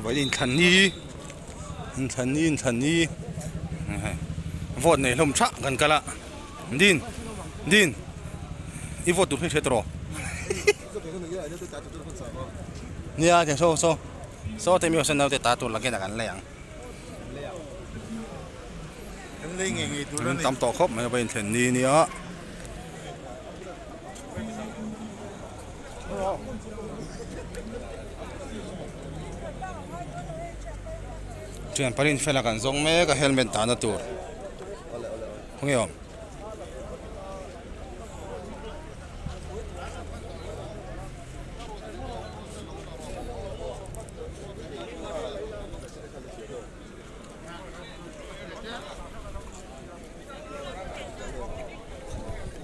vậy in thần đi vót này lồng chắc gần cả lạ din ít vót tụt hết rồi nha thì so thì mình sẽ nói để ta tụt là cái nào lẹng tắm tỏ khóc mà bên thần đi nữa chuyện parin phải là cái giống mấy cái helmet ta nó tour không hiểu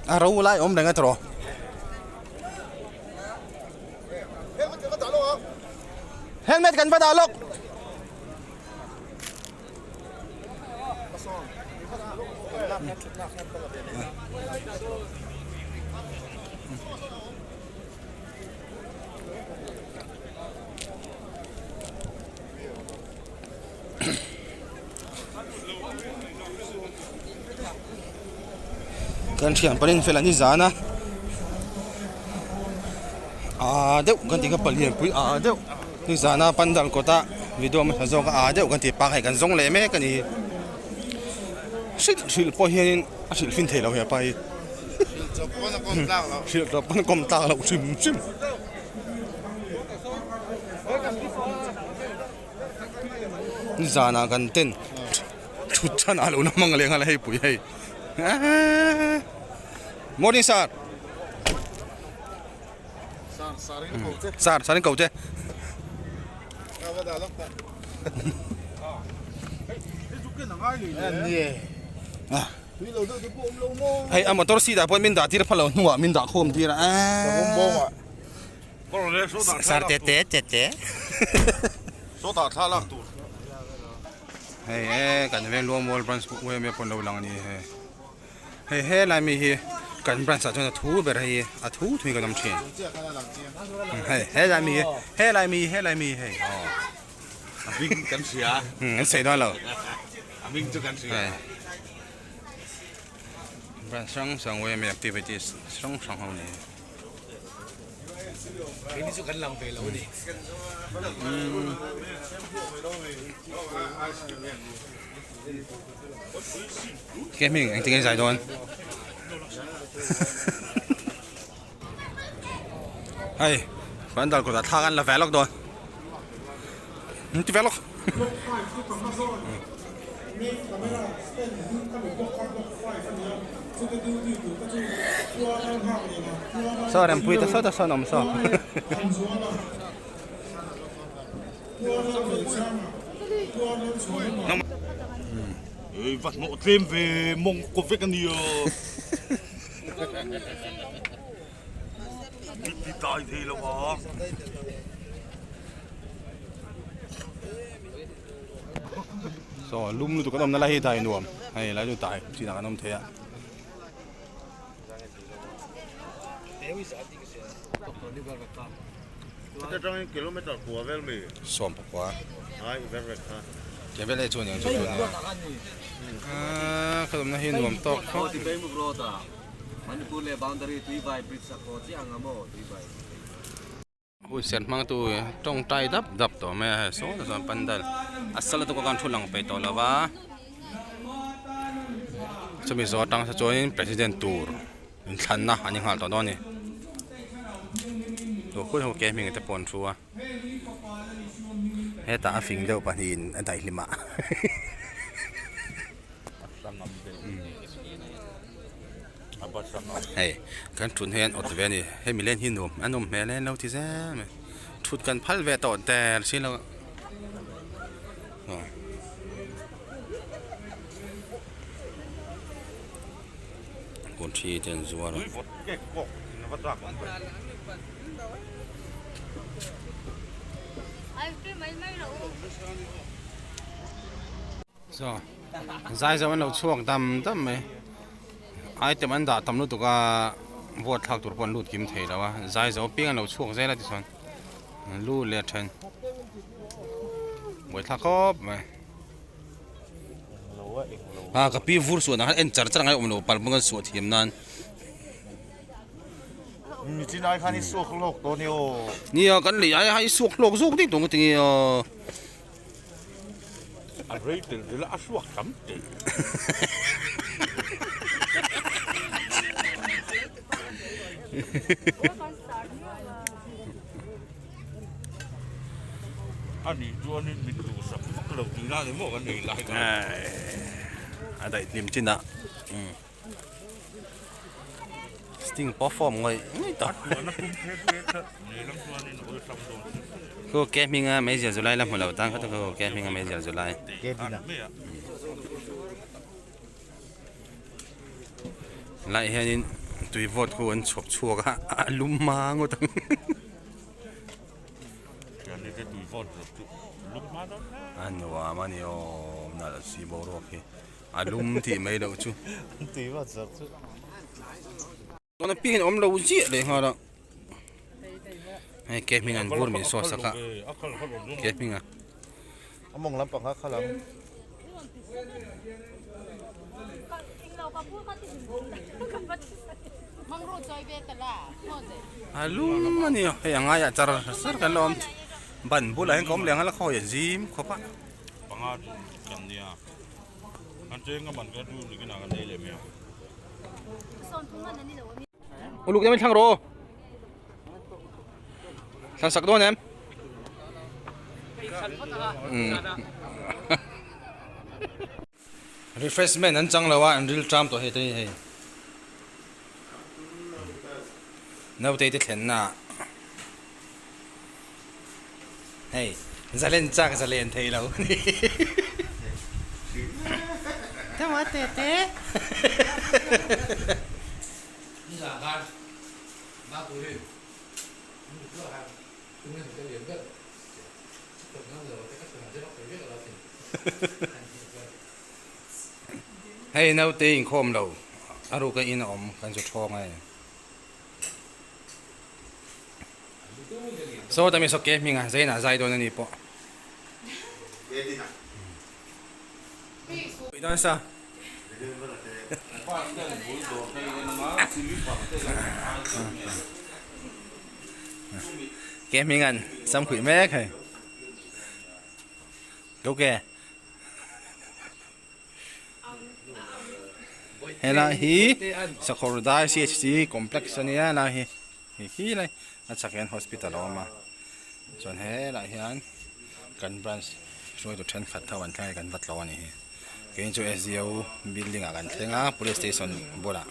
à rau lại ôm đánh cái trò helmet kan ba dalok kan thiam parin fel ani zana deuh kan ti ka palian pui deuh ni zana pandal kota video ma zong ka deuh kan ti pa hai kan zong le me kan ni sil po hian sil fin thelo he pai sil to pon kom ta lo sim ni zana kan ten chut chan alo na mang leng ala hei pui hei morning sir sarin cầu chứ hay à motor si đã bọn mình đã tira phải lâu nua mình đã khom tira sar tete số ta thà lạc tu hay cái này luôn mua branch quay mấy con lâu lăng này hay lại mi hiกันbranch cho nó thú về đây thú thì cái nằm trên hay lại mi hay Vinh cắn xỉa xảy đó rồi Vinh cho cắn xỉa branch sang YMA activities sang hậu này cái này cho cắn lòng về lâu đi cái mình anh tính giải đòn hay bạn đào của ta thang ăn là vé lọc rồi vé lọc sao em bùi ta sao nằm sao vật nộ thêm về mông của việc ăn nhiều đi tài thì là hả so lum tụi cái nôm nó lấy tài nuông hay lấy tụi tài chỉ là cái nôm thế ạ cái trong km của vel mi xóm quá ai vel vel ha cái vel này chôn những chôn này cái nôm nó hiền nuông to oh di bay mo bro ta Manipur le boundary tui vai bridge ko chi angamo tui vai ui sen mang tu trong tay đập tổ mẹ số là son pandal asal tu kan thulang pe to lawa chumi zo tang sa join president tour than na ani hal to ni to khoi ho ke ming te pon thua he ta fing deuh pahin a dai lima hey kan thun hen ot ve ni he mi len hin num anum me len lo ti za me thut kan phal ve to te sin lo kon thi ten zuar so zai zaman lo chuak dam mai ai tem an da tam lu tuka vot thak tur pon lut kim thei lawa zai zo ping an lo chuak zela ti son lu le then buổi thắc khóc mà cái pi vur suốt nó em chặt chặt ngay ôm nó bal bưng suốt hiểm nan chỉ nói khá đi suốt lộcตัวนี้นี่กันเลยไอ้สุกโลกสุกที่ตรงนี้อะไรถึงละสุกคำเด็ดอันนี้ตัวนี้มีตัวสับเราตีหน้าเลยมั่วกันเลยหลายกันอะไรลิมจินอ่ะสติ้งพอฟอร์มไงไม่ต่อก็แกมิงอ่ะไม่เสียจุไลแล้วหมดแล้วตั้งเขาต้องก็แกมิงอ่ะไม่เสียจุไลแกมิงอ่ะไล่เฮียนี่ตุยวอดกูอันฉกชัวกะลุ่มมางูตั้งอันว่ามันยอมน่าจะสีบอร์โอเคลุ่มที่ไม่ได้จู่ตุยวอดจัดตอนนั้นพี่เห็นอมเราจีเลยฮะละให้แกมิงอันบูร์มีซอสสักแกมิงอ่ะมองลำปังข้าหลังลุ่มมันยยังไงอ่ะจาร์สักกันล้อมบันบุหรี่ก็มเลี้ยงแล้วเขาอย่าซิมขบะปังอาดูกันเนี่ยอันเจงก็มันก็ดูหรือกินอะไรกันได้เลยมั้ยลูกยังไม่ทั้งโรทั้งสักตัวเนี่ยrefreshment นั้นจังเลยว่าอันริลทรัมตัวเฮตัวนี้เฮ้ยน่าจะได้เห็นนะเฮ้ยจะเล่นจักจะเล่นเทเราแต่ว่าเตะนี่หลักการมาคุยนี่ก็ครับคุณไม่สนใจเรียนก็ตกน้ำเหลวแต่ก็สนใจรับไปเรื่องอะไรสิให้น่าจะอินคอมเราอารุก็อินอมกันจะท้องไงโซ่แต่ไม่สกเก็ตมีงานใจหนาใจตัวนั้นนี่ปะไปด้านซ้ายแกมีงานซ้ำขุยแม่ใครโอเคเฮ้ยละฮีสกอร์ได้ CHC complex เนี่ยละฮีเลยอันสักยัน hospital ออกมาส่วนเฮ้ยละฮีอันกันบรันช์ช่วยตัวเทนขัดเท่าวันที่กันวัดล้อนี่เกินจู SDO building กันเท่งอ่ะ police station บุระ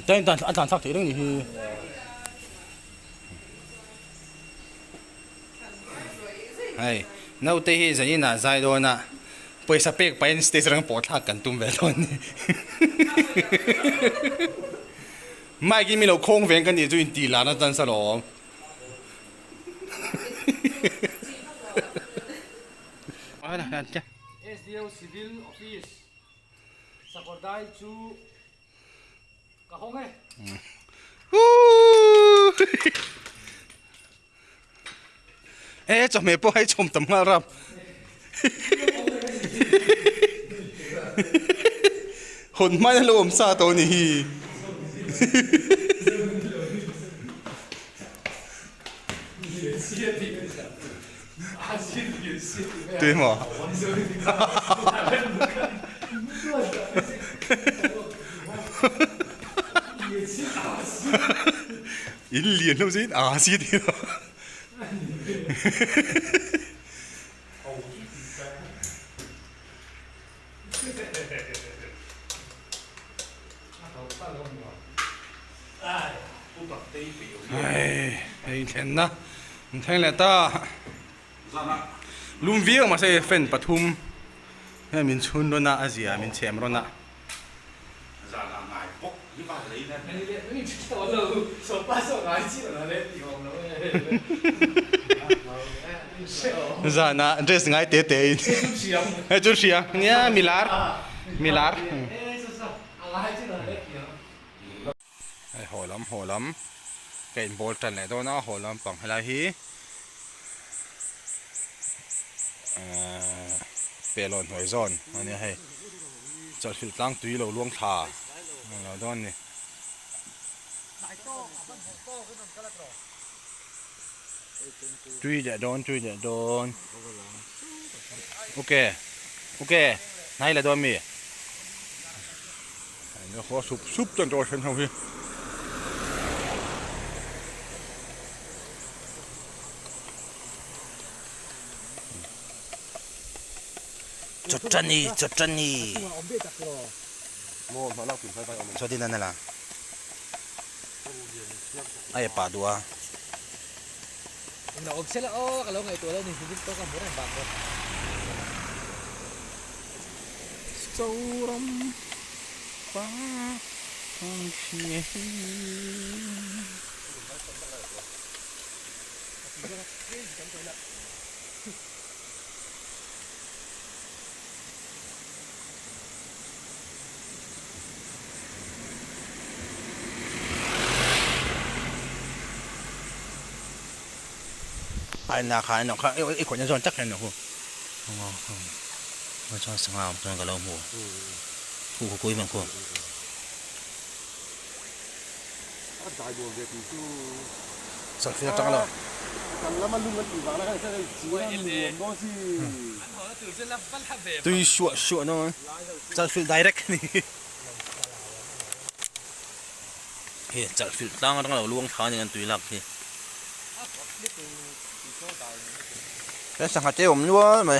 เต้นอาจารย์สักทีเรื่องนี้คือไอ้น่าจะที่จะยินน่ะใจโดนน่ะไปสเปกไปสเตชันปอดทักกันตุ้มเวลอนไม่กินมีเราโค้งเวงกันนี่จุนตีลานะจันสลอมอะไรนั่นจ้ะ SDO Civil Office สกอตได้ชูกะฮงไงเอ๊ะจะไม่พอให้ชมตำนานรับคนไม่ได้รวมซาตัวนี้对吗？一脸都是阿西的。哎，天哪！你听来哒？ลุมวิ่งมาใส่เฟ้นปทุมให้มินชุนโดนนะอาเซียมินเชมโดนนะจ้านะเดรสง่ายเตะไอ้จุดเชียงเนี่ยมิลาร์ ไอ้หัวล้ำเก่งโบลตันเลยตัวน้าหัวล้ำปังให้ไรฮีเปลอนหอยซอนอันนี้ให้จัดฟิลตั้งตุยเราล่วงทาเราด้านนี้ตุยเดี๋ยวโดนโอเคไหนละโดนมีเดี๋ยวขอซุปจนโดนฉันทำพี่จดจันนี่โม่มาเล่าถึงไฟชอบที่นั่นน่ะไอ้ป่าดัวเราอบเสร็จแล้วกับเราไงตัวแล้วนี่คือตัวกับหมูแดงบางเลยโซรัมฟ้าทองเชียไอ้นาคายหนอกค่ะไอ้คนยังชอนจักเลยหนอกกูมันชอนสังหารตัวกับเราหัวผู้คุยมันกูสักทีจังเราแล้วมันลุงกันอีกแล้วก็จะได้จีนก็สิตุยชัวเนาะจัดฟิล direct นี่เฮ้จัดฟิลตั้งเราล่วงท้าอย่างนั้นตุยหลักที่แล้วสังหารเจ้าผมด้วยไหม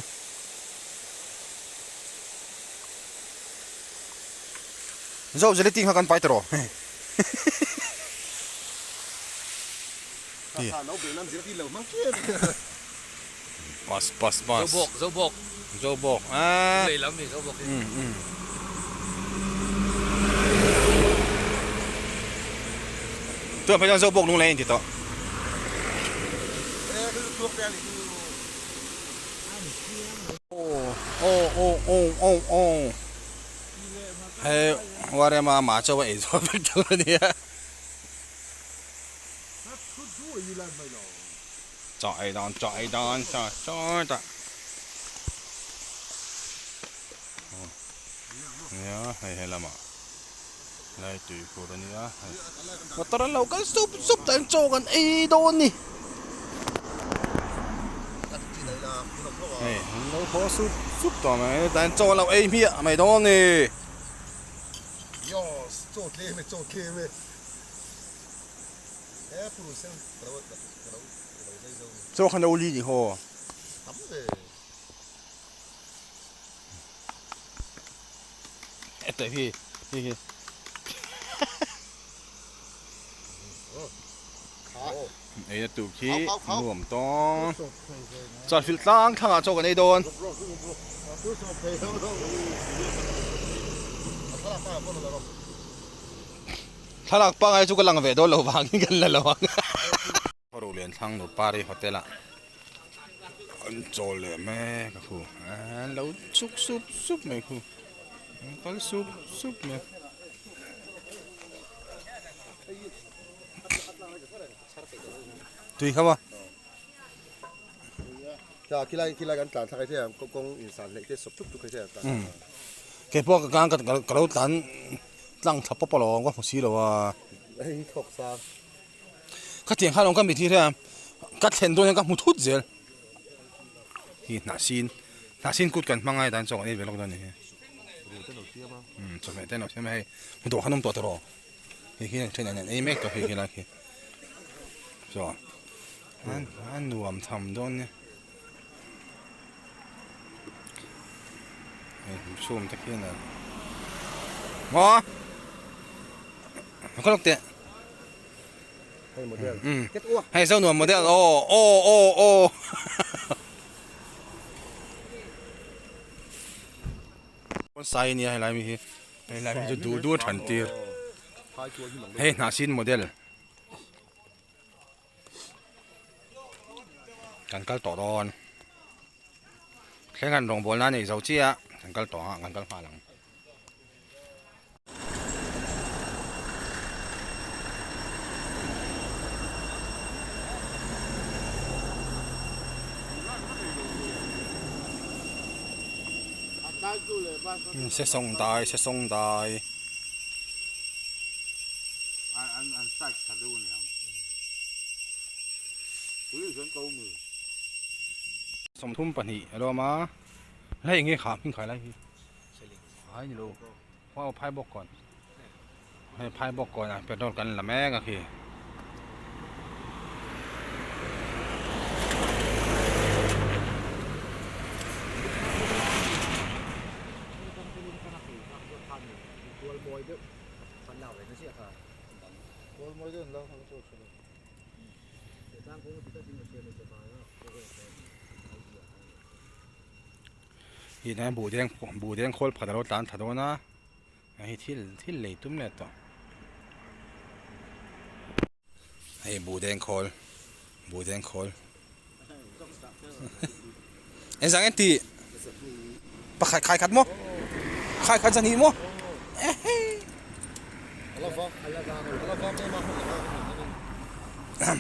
เราจะได้ทิ้งเขากันไปตลอดปัสโจบกเลยแล้วนี่โจบกตัวพยานโจบกนู่นเลยที่ต่อโอ้เฮ้ว่าเรื่องมาเจ้าว่าไอ้ตัวเป็นตัวเนี่ยจ่อยดอนเนี่ยให้ละมาไล่ตุยคนนี้อ่ะว่าตอนเราก็ซุบแต่งโจกันไอ้โดนนี่เฮ้ยเราพอซุบต่อไหมแต่งโจเราไอ้พี่ไม่โดนนี่ย่อโจเคไม่โจเคไม่ผู้เสียงโจขันเอาลีนี่หัวแต่พี่ไอ้ตุกี้รวมต้องจอดฟิลตั้งข้างโจกันไอ้โดนถ้าหลักปังไอ้จุกกำลังเวดโดนเราบางกันแล้วระวังพอรู้เรียนทางหนูปารีโฮเทลละโจเลยแม่ก็คือเราซุปไหมคือก็ซุปไหมตุยครับว่าจะคิดอะไรกันการทางไอ้เที่ยก็คงอินสันเล็กที่สุดทุกไอ้เที่ยแกพวกการกับเราตันตั้งทับปะลองว่าผมซีหรอว่าไอ้ถกซาข้าเถียงข้าลงกันไปที่เรื่องกัดเห็นตัวยังกับมุทุดเจลที่หน้าซินกุดกันมั่งไงดันส่งนี่เป็นลูกดันนี่สมัยแต่หนูใช่ไหมมันตัวขนมตัวตลอดที่ใช่เนี่ยไอ้แม็กตัวที่อะไรที่จ้ะอันรวมทำด้วยเนี่ยช่วงตะเกียงนะหมอก็ลูกเตะให้โมเดลให้เจ้าหนุ่มโมเดลโอ้คนใส่เนี่ยให้ไรมีจะดูทันทีให้หน้าซินโมเดลกันกัลต่อรอนแค่กันรองบอลนั่นเองเจ้าเจี๊ยกันกัลต่อกันกัลฟ้าหลัง sẽ xong đài sẽ xong đài anh sạch thật luôn nhỉ túi xuống câu mừ xong thum bản hị rồi mà lấy nghe khám mình khải lấy phải gì luônว่าเอาไพ่บอกก่อนให้ไพ่บอกก่อนนะเป็นโดนกันละแม่ก็คืออีนั่นบูแดงโคลผัดรสตานถัดโดนะไอ้ที่เหลยตุ้มเลยต่อไอ้บูแดงโคลไอ้สังเกตตีปะขายขัดมั้งขายจะหนีมั้ง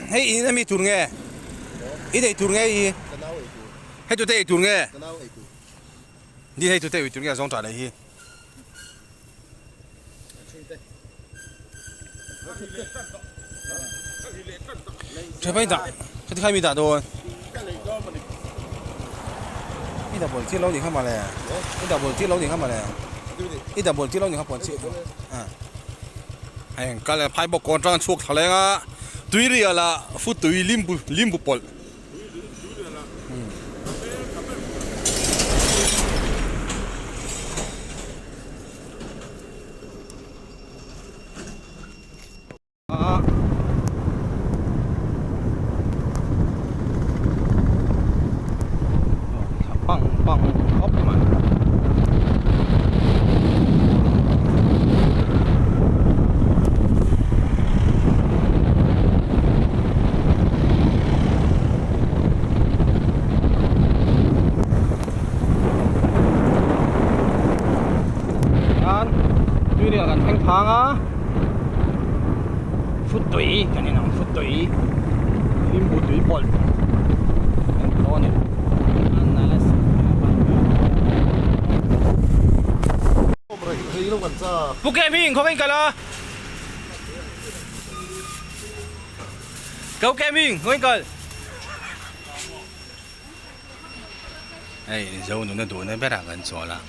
เฮ้ยอีนั่นมีตุนไงอีเด็กตุนไงอีให้ตัวเด็กตุนไงนี่ให้ตัวเด็กตุนไงสองจ่ายเลยฮีเธอไม่ด่าเขาที่ใครมีด่าโดนนี่ด่าบนที่เราหนีเข้ามาเลยนี่ด่าบนที่เราหนีเข้ามาเลยนี่ด่าบนที่เราหนีเข้ามาที่ไอ้ก็เลยพายบอกก่อนจังช่วงทะเลงอ่ะตุยเรียละฟุตตุยลิมบุปอลปังออกมาดูเดียวกันแทงทางอ่ะฟุตตุยกันนี่น้องฟุตตุยลิมบุตุยบอลตอนนี้Bukeming không anh cả là Cậu Keming không anh cả Ê, dâu nó đuổi nó bé ra gần chỗ là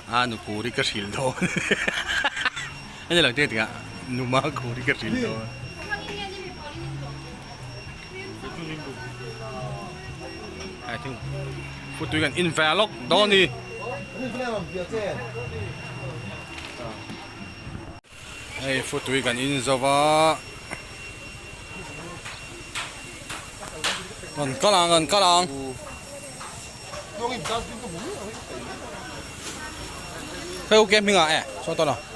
nó cố đi cái xỉn thôi anh là thế thì ạ nó má cố đi cái xỉn thôi I think phụ tùy gần invalid đó đi hey phụ tùy gần in zova gần cá lang thấy ok mình à sao tao nào